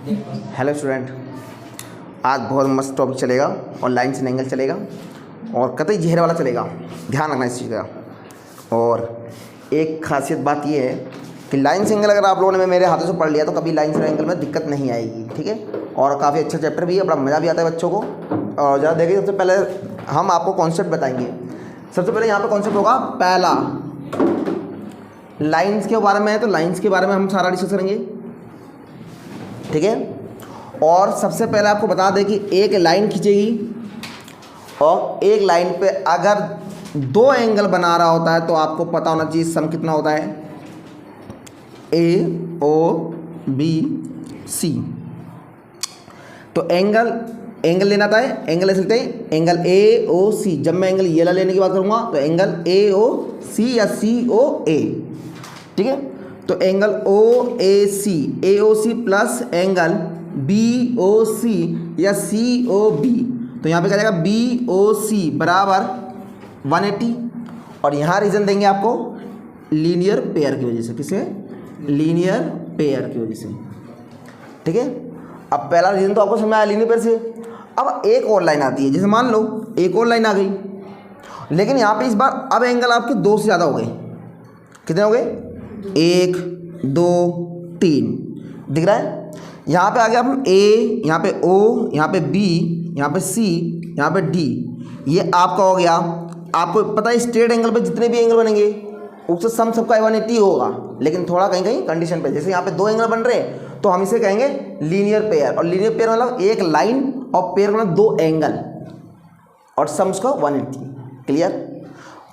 Hello student, आज बहुत मस्त टॉपिक चलेगा और लाइन से एंगल चलेगा और कतई जहर वाला चलेगा। ध्यान रखना इस चीज़ का। और एक खासियत बात यह है कि लाइन से एंगल अगर आप लोगों ने मेरे हाथों से पढ़ लिया तो कभी लाइन से एंगल में दिक्कत नहीं आएगी। ठीक है, और काफ़ी अच्छा चैप्टर भी है, बड़ा मज़ा भी आता है बच्चों को। और ज़रा देखिए, सबसे पहले हम आपको कॉन्सेप्ट बताएंगे। सबसे पहले यहाँ पर कॉन्सेप्ट होगा पहला, लाइन्स के बारे में है, तो लाइन्स के बारे में हम सारा डिस्कस करेंगे। ठीक है, और सबसे पहले आपको बता दें कि एक लाइन खींचेगी और एक लाइन पे अगर दो एंगल बना रहा होता है तो आपको पता होना चाहिए सम कितना होता है, ए ओ बी सी। तो एंगल लेना था, एंगल ले सकते हैं एंगल ए ओ सी। जब मैं एंगल ये लेने की बात करूँगा तो एंगल ए ओ सी या सी ओ ए। ठीक है, तो angle O A C plus angle B O C या सी ओ बी। तो यहाँ पे क्या जाएगा, बी ओ सी बराबर 180। और यहाँ रीज़न देंगे आपको लीनियर पेयर की वजह से। किसे? लीनियर पेयर की वजह से। ठीक है, अब पहला रीज़न तो आपको समझ में आया लीनियर पेयर से। अब एक और लाइन आती है, जैसे मान लो एक और लाइन आ गई, लेकिन यहाँ पे इस बार अब एंगल आपके दो से ज़्यादा हो गए। कितने हो गए? 1 2 3 दिख रहा है। यहाँ पे आ गया हम ए, यहाँ पे ओ, यहाँ पे बी, यहाँ पे सी, यहाँ पे डी। ये आपका हो गया। आपको पता है स्ट्रेट एंगल पे जितने भी एंगल बनेंगे उससे सम सबका 180 होगा, लेकिन थोड़ा कहीं कहीं कंडीशन पे। जैसे यहाँ पे दो एंगल बन रहे हैं तो हम इसे कहेंगे लीनियर पेयर। और लीनियर पेयर मतलब एक लाइन और पेयर मतलब दो एंगल और सम उसका 180। क्लियर?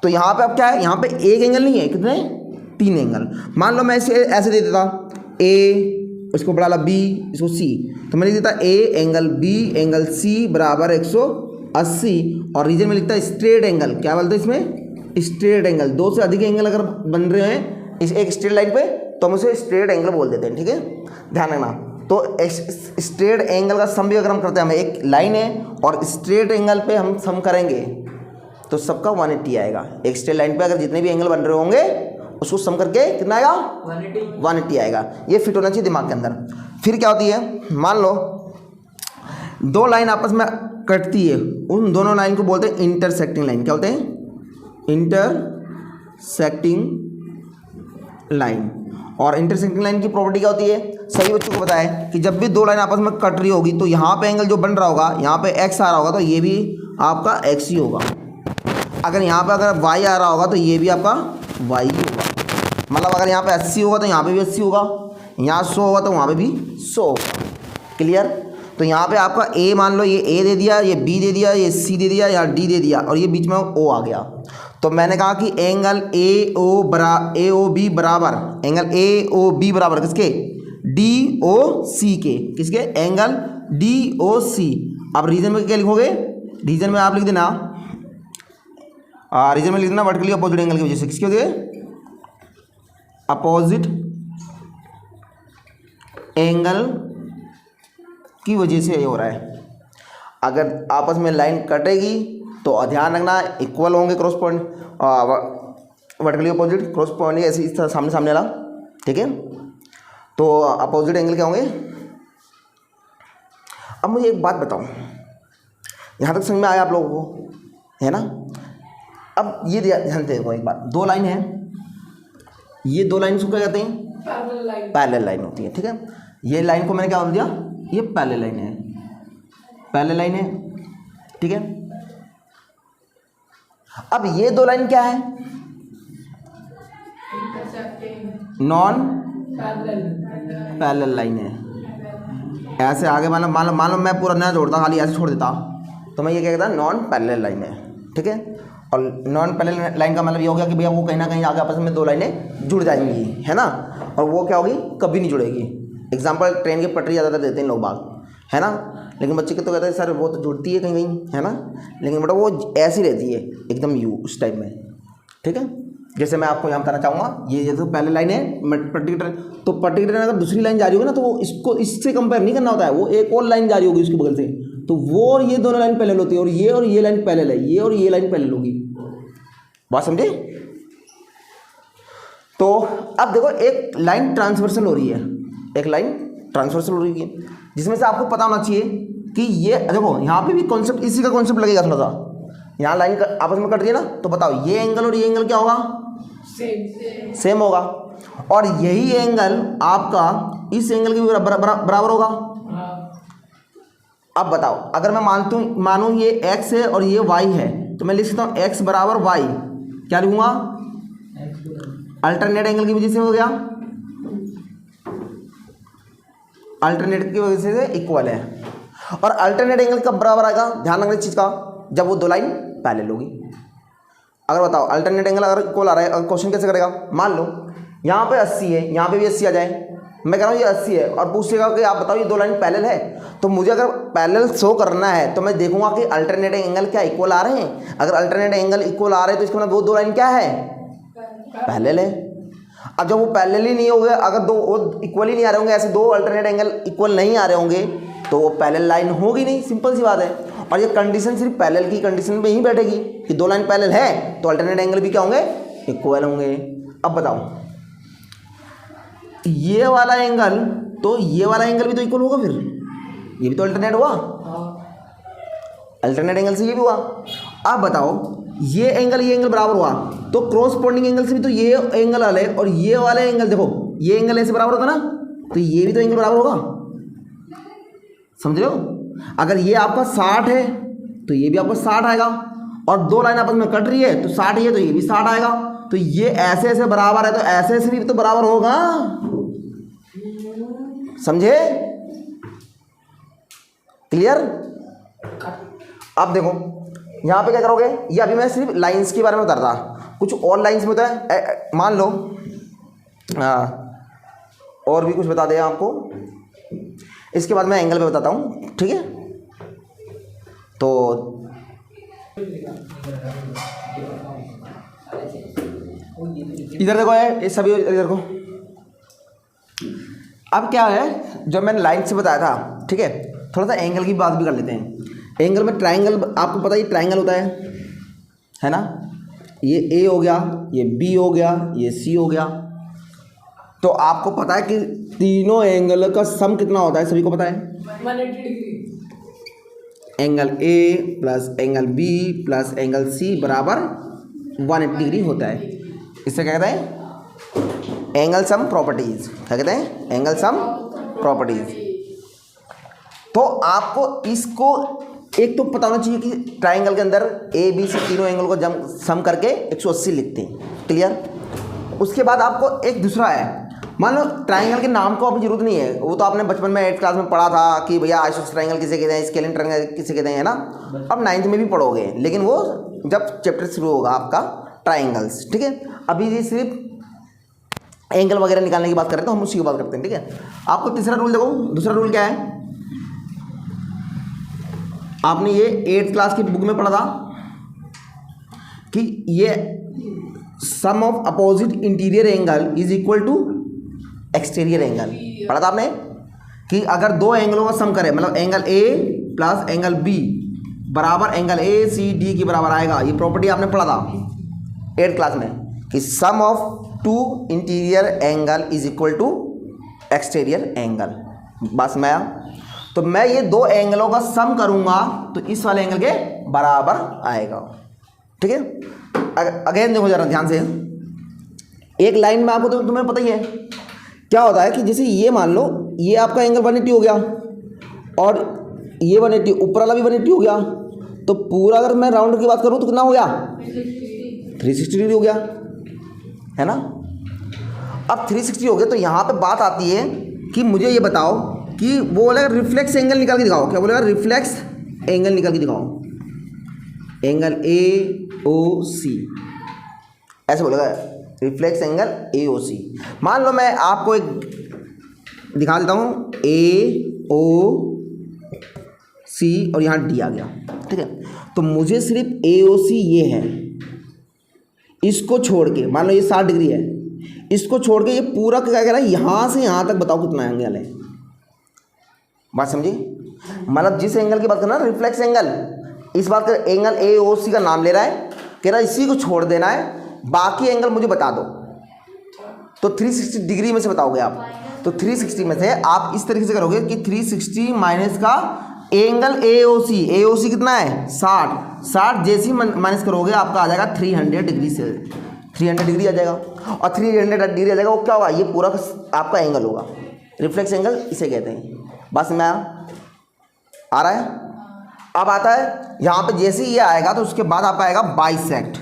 तो यहाँ पे अब क्या है, यहाँ पे एक एंगल नहीं है, कितने? 3 एंगल। मान लो मैं इसे ऐसे दे देता, ए इसको बढ़ा ला बी, इसको सी, तो मैं लिख देता A angle B angle C बराबर 180। और रीजन में लिखता है स्ट्रेट एंगल। क्या बोलते हैं इसमें? Straight angle. दो से अधिक एंगल अगर बन रहे हैं इस एक स्ट्रेट लाइन पे तो हम उसे स्ट्रेट एंगल बोल देते हैं। ठीक है, ध्यान रखना। तो स्ट्रेट एंगल का सम भी अगर हम करते हैं, हमें एक लाइन है और स्ट्रेट एंगल पे हम सम करेंगे तो सबका 180 आएगा। एक स्ट्रेट लाइन पे अगर जितने भी एंगल बन रहे होंगे उसको सम करके कितना आएगा? 180 आएगा। ये फिट होना चाहिए दिमाग के अंदर। फिर क्या होती है, मान लो दो लाइन आपस में कटती है, उन दोनों लाइन को बोलते हैं इंटरसेक्टिंग लाइन। क्या बोलते हैं? Intersecting line. और इंटरसेक्टिंग लाइन की प्रॉपर्टी क्या होती है? सभी बच्चों को पता है कि जब भी दो लाइन आपस में कट रही होगी तो यहाँ पे एंगल जो बन रहा होगा, यहाँ पे एक्स आ रहा होगा तो ये भी आपका एक्स ही होगा। अगर यहाँ पे अगर वाई आ रहा होगा तो ये भी आपका वाई ही होगा। मतलब अगर यहाँ पे 80 होगा तो यहाँ पे भी 80 होगा, यहाँ 100 होगा तो वहाँ पे भी 100 होगा। क्लियर? तो यहाँ पे आपका ए, मान लो ये ए दे दिया, ये बी दे दिया, ये सी दे दिया, या डी दे दिया और ये बीच में ओ आ गया। तो मैंने कहा कि एंगल ए ओ बी बराबर, एंगल ए ओ बी बराबर किसके? डी ओ सी के। किसके? एंगल डी ओ सी। अब रीजन में क्या लिखोगे? रीजन में आप लिख देना, रीजन में लिख देना वर्टिकली अपोजिट एंगल की वजह से। किसकी वजह से? अपोजिट एंगल की वजह से ये हो रहा है। अगर आपस में लाइन कटेगी तो ध्यान रखना इक्वल होंगे, cross point vertically opposite cross point ऐसे इस तरह सामने सामने वाला। ठीक है, तो अपोजिट एंगल क्या होंगे? अब मुझे एक बात बताओ, यहाँ तक समझ में आया आप लोगों को, है ना? अब ये ध्यान से देखो एक बात, दो लाइन है, ये दो लाइन को क्या कहते हैं? पैरेलल लाइन होती है। ठीक है, ये लाइन को मैंने क्या बोल दिया? ये पैरेलल लाइन है, पैरेलल लाइन है। ठीक है, अब ये दो लाइन क्या है? नॉन पैरेलल लाइन है। ऐसे आगे मान लो मैं पूरा नया जोड़ता, खाली ऐसे छोड़ देता तो मैं ये क्या कहता? नॉन पैरेलल लाइन है। ठीक है, और नॉन पैरेलल लाइन का मतलब ये हो गया कि भैया वो कहीं ना कहीं आगे आपस में दो लाइनें जुड़ जाएंगी, है ना? और वो क्या होगी? कभी नहीं जुड़ेगी। एग्जांपल ट्रेन की पटरी ज़्यादातर देते हैं लोग बाग, है ना? लेकिन बच्चे के तो कहते हैं सर वो तो जुड़ती है कहीं कहीं, है ना? लेकिन बेटा वो ऐसी रहती है एकदम यू उस टाइप में। ठीक है, जैसे मैं आपको यहाँ बताना चाहूँगा, ये तो पहले लाइन है पर्टिकुलर, तो पर्टिकुलर अगर दूसरी लाइन जा रही होगी ना तो वो इसको इससे कंपेयर नहीं करना होता है, वो एक और लाइन जा रही होगी उसके बगल से, तो वो और ये दोनों लाइन पैरेलल होती है, और ये लाइन पैरेलल है, ये और ये लाइन पैरेलल होगी। बात समझे? तो अब देखो एक लाइन ट्रांसवर्सल हो रही है, एक लाइन ट्रांसवर्सल होगी, जिसमें से आपको पता होना चाहिए कि ये देखो यहाँ पे भी कॉन्सेप्ट इसी का कॉन्सेप्ट लगेगा थोड़ा सा। यहाँ लाइन आपस में कट रही है ना, तो बताओ ये एंगल और ये एंगल क्या होगा? सेम होगा। और यही एंगल आपका इस एंगल के भी बराबर होगा। अब बताओ, अगर मैं मानूं ये x है और ये y है, तो मैं लिख सकता हूँ x बराबर y, क्या लिखूंगा? अल्टरनेट एंगल की वजह से हो गया, अल्टरनेट की वजह से इक्वल है। और अल्टरनेट एंगल कब बराबर आएगा? ध्यान रखना इस चीज़ का, जब वो दो लाइन पैरेलल होगी। अगर बताओ अल्टरनेट एंगल अगर इक्वल आ रहा है, क्वेश्चन कैसे करेगा? मान लो यहाँ पे 80 है, यहाँ पे भी 80 आ जाए, मैं कह रहा हूँ ये 80 है और पूछेगा कि आप बताओ ये दो लाइन पैरेलल है, तो मुझे अगर पैरेलल शो करना है तो मैं देखूंगा कि अल्टरनेट एंगल क्या इक्वल आ रहे हैं। अगर अल्टरनेट एंगल इक्वल आ रहे हैं तो इसका मतलब वो दो लाइन क्या है? पैरेलल है। अब जब वो पैरेलल ही नहीं होंगे, अगर दो वो इक्वल ही नहीं आ रहे होंगे, ऐसे दो अल्टरनेट एंगल इक्वल नहीं आ रहे होंगे, तो वो पैरेलल लाइन होगी नहीं, सिंपल सी बात है। और ये कंडीशन सिर्फ पैरेलल की कंडीशन में ही बैठेगी कि दो लाइन पैरेलल है तो अल्टरनेट एंगल भी क्या होंगे? इक्वल होंगे। अब बताओ ये वाला एंगल, तो ये वाला एंगल भी तो इक्वल होगा, फिर ये भी तो अल्टरनेट हुआ, अल्टरनेट एंगल से ये भी हुआ। अब बताओ ये एंगल बराबर हुआ, तो क्रॉसपोंडिंग एंगल से भी तो ये एंगल वाले और ये वाले एंगल, देखो ये एंगल ऐसे बराबर होता ना, तो ये भी तो एंगल बराबर होगा, समझ रहे हो? अगर ये आपका 60 है तो ये भी आपका 60 आएगा, और दो लाइन आपस में कट रही है तो 60 ही है तो ये भी 60 आएगा, तो ये ऐसे ऐसे बराबर है तो ऐसे ऐसे भी तो बराबर होगा, समझे? क्लियर? अब देखो यहाँ पे क्या करोगे, ये अभी मैं सिर्फ लाइंस के बारे में बता रहा था, कुछ और लाइंस में होता है। मान लो और भी कुछ बता दें आपको, इसके बाद मैं एंगल पे बताता हूँ, ठीक है? तो इधर देखो है, ये सभी इधर को। अब क्या है, जो मैंने लाइन से बताया था, ठीक है, थोड़ा सा एंगल की बात भी कर लेते हैं। एंगल में ट्रायंगल, आपको पता है ये ट्रायंगल होता है ना? ये ए हो गया, ये बी हो गया, ये सी हो गया। तो आपको पता है कि तीनों एंगल का सम कितना होता है? सभी को पता है 180 degree. Angle A plus angle B plus angle C बराबर 180 डिग्री होता है। इसे क्या कहते हैं? Angle sum properties. क्या कहते हैं? Angle sum properties. तो आपको इसको एक तो पता होना चाहिए कि ट्राइंगल के अंदर ए बी सी तीनों एंगल को सम करके 180 लिखते हैं। क्लियर? उसके बाद आपको एक दूसरा है, मान लो ट्राइंगल के नाम को आपकी जरूरत नहीं है, वो तो आपने बचपन में 8th क्लास में पढ़ा था कि भैया आइसोसेलेस ट्राइंगल किसे कहते हैं, स्केलिन ट्राइंगल किसे कहते हैं ना। अब 9th में भी पढ़ोगे, लेकिन वो जब चैप्टर शुरू होगा आपका ट्राइंगल्स, ठीक है? अभी ये सिर्फ एंगल वगैरह निकालने की बात करें तो हम उसी की बात करते हैं, ठीक है? आपको तीसरा रूल देखो, दूसरा रूल क्या है, आपने ये 8th क्लास की बुक में पढ़ा था कि ये sum of opposite interior angle is equal to exterior angle. पढ़ा था आपने कि अगर दो एंगलों का सम करें, मतलब angle A plus angle B बराबर एंगल ए सी डी के बराबर आएगा। ये प्रॉपर्टी आपने पढ़ा था 8th क्लास में कि sum of two interior angle is equal to exterior angle. बस तो मैं ये दो एंगलों का सम करूंगा तो इस वाले एंगल के बराबर आएगा, ठीक है? अगेन देखो जरा ध्यान से, एक लाइन में आपको तो तुम्हें पता ही है क्या होता है कि जैसे ये मान लो ये आपका एंगल 180 हो गया और ये 180, ऊपर वाला भी 180 हो गया, तो पूरा अगर मैं राउंड की बात करूं तो कितना हो गया? 360 डिग्री हो गया, है ना? अब 360 हो गया तो यहाँ पे बात आती है कि मुझे ये बताओ कि वो बोलेगा रिफ्लेक्स एंगल निकाल के दिखाओ। क्या बोलेगा? रिफ्लेक्स एंगल निकाल के दिखाओ, एंगल ए ओ सी, ऐसे बोलेगा रिफ्लेक्स एंगल ए ओ सी। मान लो मैं आपको एक दिखा देता हूँ, ए ओ सी और यहाँ डी आ गया, ठीक है? तो मुझे सिर्फ ए ओ सी ये है, इसको छोड़ के मान लो ये 60 डिग्री है, इसको छोड़ के ये पूरा क्या कह रहा है, यहाँ से यहाँ तक बताओ कितना एंगल है। बात समझी? मतलब जिस एंगल की बात करना रिफ्लेक्स एंगल, इस बात का एंगल ए ओ सी का नाम ले रहा है, कह रहा है इसी को छोड़ देना है, बाकी एंगल मुझे बता दो। तो 360 डिग्री में से बताओगे आप। तो 360 में से आप इस तरीके से करोगे कि 360 माइनस का एंगल AOC कितना है 60 जैसे ही माइनस करोगे आपका आ जाएगा 300 डिग्री से 300 डिग्री आ जाएगा। और 300 डिग्री आ जाएगा, वो क्या होगा, ये पूरा आपका एंगल होगा, रिफ्लेक्स एंगल इसे कहते हैं। बस में आ रहा है। अब आता है यहाँ पे जैसे ही ये आएगा तो उसके बाद आपका आएगा बाइसेक्ट।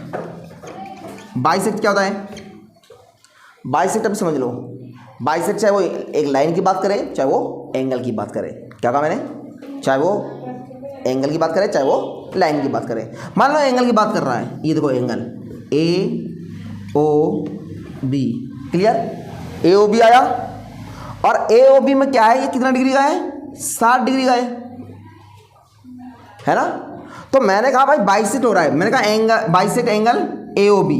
बाइसेक्ट क्या होता है, बाइसेक्ट अब समझ लो। बाइसेक्ट चाहे वो एक लाइन की बात करें चाहे वो एंगल की बात करें, क्या कहा मैंने, चाहे वो एंगल की बात करें चाहे वो लाइन की बात करें। मान लो एंगल की बात कर रहा है, ये देखो एंगल AOB, क्लियर, AOB आया। और AOB में क्या है, ये कितना डिग्री का है, 60 डिग्री का है ना। तो मैंने कहा भाई बाइसेक्ट हो रहा है, मैंने कहा angle bisect angle AOB,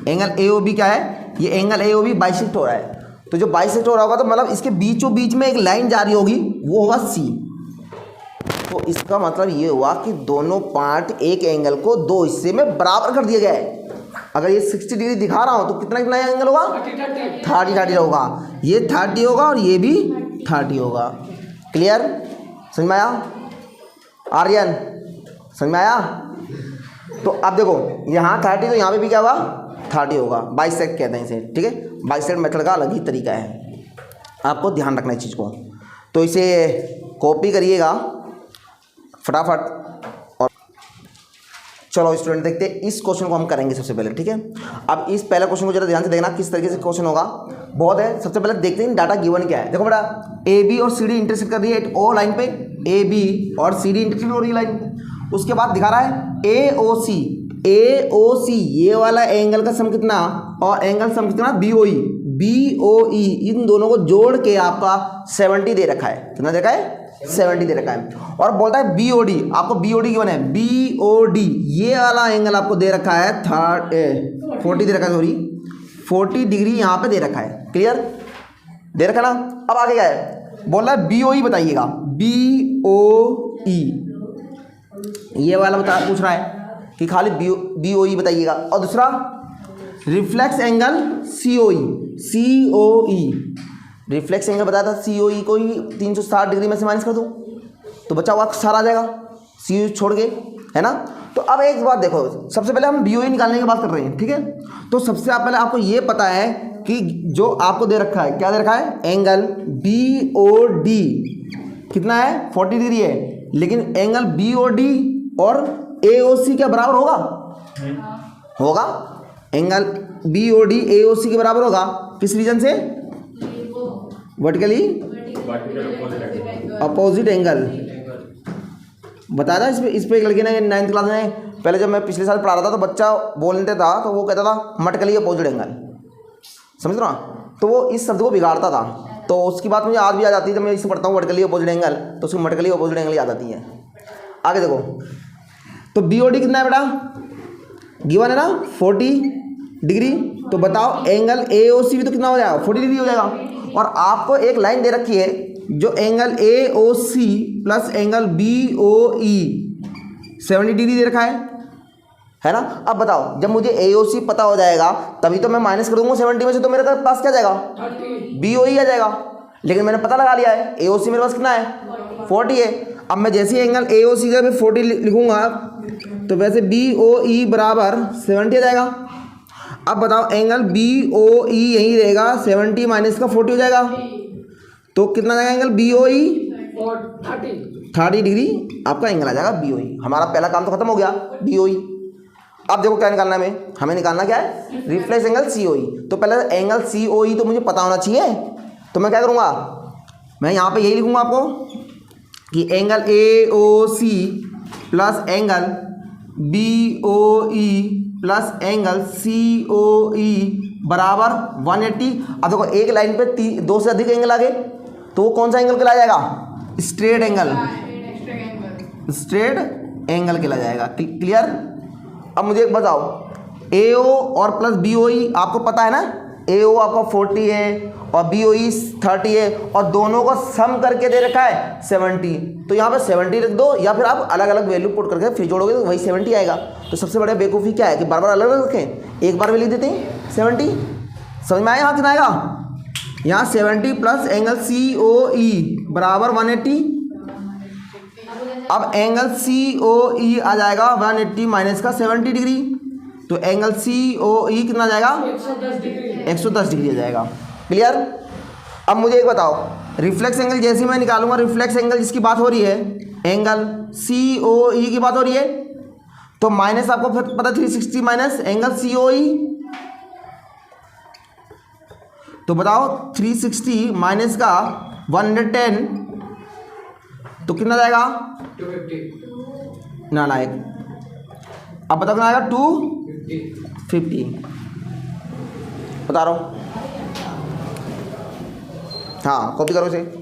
angle AOB क्या है, ये एंगल AOB बाइसेक्ट हो रहा है। तो जो बाइसेक्ट हो रहा होगा तो मतलब इसके बीचों बीच में एक लाइन जा रही होगी, वो होगा C। तो इसका मतलब ये हुआ कि दोनों पार्ट एक एंगल को दो हिस्से में बराबर कर दिया गया है। अगर ये 60 डिग्री दिखा रहा हो तो कितना कितना एंगल होगा, 30 होगा, ये 30 होगा और ये भी 30 होगा। क्लियर, समझ में आया आर्यन, समझ में आया। तो अब देखो यहाँ 30 तो यहाँ पे भी क्या होगा 30 होगा, बाइसेक्ट कहते हैं इसे, ठीक है। बाइसेक्ट मेथड का अलग ही तरीका है, आपको ध्यान रखना है इस चीज़ को। तो इसे कॉपी करिएगा फटाफट। और चलो स्टूडेंट देखते हैं इस क्वेश्चन को हम करेंगे सबसे पहले, ठीक है। अब इस पहले क्वेश्चन को जरा ध्यान से देखना किस तरीके से क्वेश्चन होगा, बहुत है। सबसे पहले देखते हैं डाटा गिवन क्या है। देखो बेटा AB और CD इंटरसेक्ट कर रही है ओ लाइन पे, AB और CD इंटरसेक्ट हो रही है लाइन पे। उसके बाद दिखा रहा है AOC ये वाला एंगल का सम कितना और एंगल सम कितना BOE, इन दोनों को जोड़ के आपका 70 दे रखा है। कितना दे रखा है, 70 दे रखा है। और बोलता है BOD, आपको BOD क्यों है, BOD ये वाला एंगल आपको दे रखा है 40 दे रखा है, सॉरी 40 डिग्री यहाँ पे दे रखा है। क्लियर, दे रखा ना। अब आगे क्या है, बोल रहा है BOE बताइएगा, BOE ये वाला पूछ रहा है कि खाली BOE बताइएगा। और दूसरा reflex angle COE, reflex angle बताया था COE को ही 360 डिग्री में से माइनस कर दो तो बचा हुआ सारा आ जाएगा COE छोड़ के, है ना। तो अब एक बात देखो, सबसे पहले हम BOE निकालने की बात कर रहे हैं, ठीक है। तो सबसे पहले आपको ये पता है कि जो आपको दे रखा है, क्या दे रखा है, एंगल BOD कितना है 40 डिग्री है, लेकिन एंगल BOD और AOC क्या बराबर होगा, एंगल BOD AOC के बराबर होगा। किस रीजन से, वर्टिकली अपोजिट एंगल बताया था। इस पे एक लड़की ने 9th क्लास में, पहले जब मैं पिछले साल पढ़ा रहा था तो बच्चा बोलते था तो वो कहता था मटकली अपोजिट एंगल, समझ रहा, तो वो इस शब्द को बिगाड़ता था। तो उसकी बात मुझे आज भी आ जाती है, जब मैं इसे पढ़ता हूँ वर्टिकली अपोजिट एंगल तो उसकी मटकली अपोजिट एंगल याद आती है। आगे देखो, तो BOD कितना है बेटा, गिवन है ना 40 डिग्री। तो बताओ एंगल AOC भी तो कितना हो जाएगा, 40 डिग्री हो जाएगा। और आपको एक लाइन दे रखी है जो angle AOC plus angle BOE 70 degree दे रखा है ना। अब बताओ जब मुझे AOC पता हो जाएगा तभी तो मैं माइनस करूँगा 70 में से, तो मेरे पास क्या जाएगा, BOE आ जाएगा। लेकिन मैंने पता लगा लिया है AOC मेरे पास कितना है 40 है। अब मैं जैसे ही एंगल AOC का मैं 40 लिखूंगा तो वैसे BOE बराबर 70 आ जाएगा। अब बताओ एंगल BOE यही रहेगा, 70 माइनस का 40 हो जाएगा, तो कितना जाएगा एंगल BOE 30 डिग्री आपका एंगल आ जाएगा BOE। हमारा पहला काम तो खत्म हो गया BOE। अब देखो क्या निकालना है हमें निकालना क्या है, रिफ्लेक्स एंगल COE। तो पहले एंगल COE तो मुझे पता होना चाहिए, तो मैं क्या करूँगा, मैं यहाँ पे यही लिखूँगा आपको कि angle AOC plus angle BOE plus angle COE बराबर 180। अब देखो एक लाइन पे 2 से अधिक एंगल आ गए तो वो कौन सा एंगल कहला जाएगा, स्ट्रेट एंगल, स्ट्रेट एंगल कहला जाएगा। क्लियर। अब मुझे एक बताओ, AO और प्लस BOE आपको पता है ना, AO आपका 40 है और BOE 30 है और दोनों को सम करके दे रखा है 70। तो यहाँ पे 70 रख दो या फिर आप अलग अलग वैल्यू पुट करके फिर जोड़ोगे तो वही 70 आएगा। तो सबसे बड़ा बेवकूफ़ी क्या है कि बार बार अलग अलग रखें, एक बार में लिख देते हैं 70, समझ में आया यहाँ कितना आएगा? यहाँ 70 प्लस एंगल COE बराबर 180। अब एंगल COE आ जाएगा 180 माइनस का 70 डिग्री, तो एंगल COE कितना आ जाएगा? 110 डिग्री आ जाएगा। क्लियर? अब मुझे एक बताओ, रिफ्लेक्स एंगल जैसे मैं निकालूंगा, रिफ्लेक्स एंगल जिसकी बात हो रही है एंगल COE की बात हो रही है, तो माइनस आपको पता 360 माइनस एंगल COE, तो बताओ 360 माइनस का 110 तो कितना जाएगा? 250 ना लायक। अब बताओ कितना आएगा? 250 बता रहा हूँ। हाँ कॉपी करो इसे।